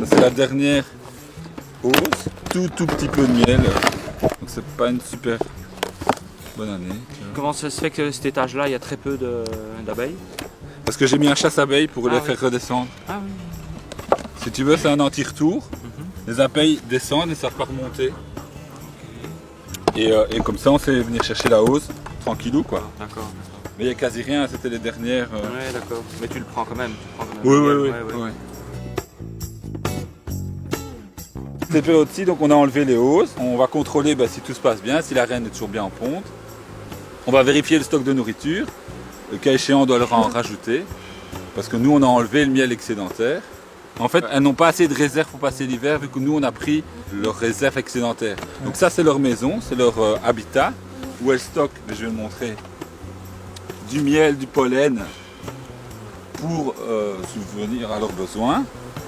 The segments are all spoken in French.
Ça c'est la dernière hausse, tout petit peu de miel. Donc c'est pas une super bonne année. Comment ça se fait que cet étage-là, il y a très peu d'abeilles? Parce que j'ai mis un chasse-abeilles pour les oui. faire redescendre. Ah oui. Si tu veux, c'est un anti-retour. Les abeilles descendent et ne savent pas remonter. Et comme ça, on sait venir chercher la hausse tranquillou quoi. D'accord. Mais il n'y a quasi rien, c'était les dernières. Ouais, d'accord. Mais tu le prends quand même. Oui. Cette période-ci, donc on a enlevé les hausses. On va contrôler si tout se passe bien, si la reine est toujours bien en ponte. On va vérifier le stock de nourriture. Le cas échéant, on doit leur en rajouter. Parce que nous, on a enlevé le miel excédentaire. En fait, elles n'ont pas assez de réserve pour passer l'hiver, vu que nous, on a pris leur réserve excédentaire. Donc ça, c'est leur maison, c'est leur habitat, où elles stockent, mais je vais le montrer, du miel, du pollen, pour subvenir à leurs besoins.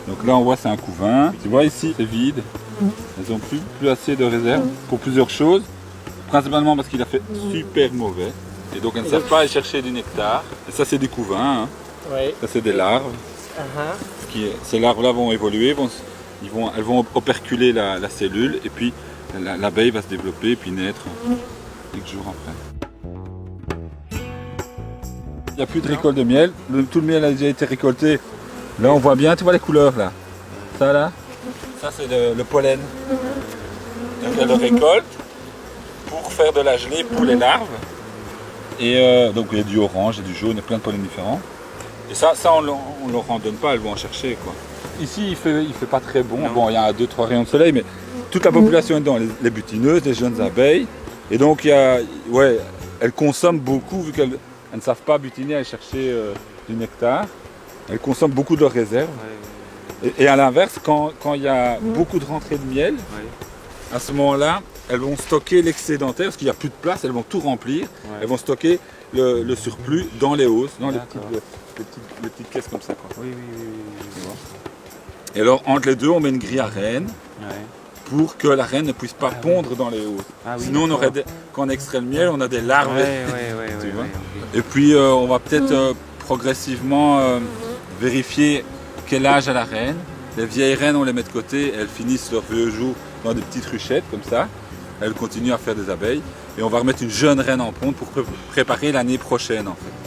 Donc là, on voit, c'est un couvain. Tu vois ici, c'est vide. Elles n'ont plus assez de réserve pour plusieurs choses. Principalement parce qu'il a fait super mauvais. Et donc, elles ne savent pas aller chercher du nectar. Et ça, c'est des couvains. Hein. Oui. Ça, c'est des larves. Ces larves-là vont évoluer, elles vont operculer la cellule et puis l'abeille va se développer et puis naître quelques jours après. Il n'y a plus de récolte de miel, tout le miel a déjà été récolté. Là on voit bien, tu vois les couleurs là. Ça là, ça c'est le pollen. Donc elle le récolte pour faire de la gelée pour les larves. Et donc il y a du orange, il y a du jaune, il y a plein de pollen différents. Et ça on ne leur en donne pas, elles vont en chercher quoi. Ici il fait pas très bon, bon il y a 2-3 rayons de soleil, mais toute la population est dedans, les butineuses, les jeunes abeilles. Et donc elles consomment beaucoup, vu qu'elles ne savent pas butiner, aller chercher du nectar. Elles consomment beaucoup de leurs réserves. Et à l'inverse, quand il y a beaucoup de rentrées de miel, à ce moment-là, elles vont stocker l'excédentaire, parce qu'il n'y a plus de place, elles vont tout remplir. Elles vont stocker le surplus dans les hausses, dans les petites caisses comme ça. Quoi. Oui. Et alors, entre les deux, on met une grille à reine pour que la reine ne puisse pas pondre dans les hausses. Sinon, quand on extrait le miel, on a des larves. Et puis, on va peut-être progressivement vérifier quel âge a la reine. Les vieilles reines, on les met de côté, elles finissent leur vieux jour dans des petites ruchettes comme ça. Elles continuent à faire des abeilles. Et on va remettre une jeune reine en ponte pour préparer l'année prochaine en fait.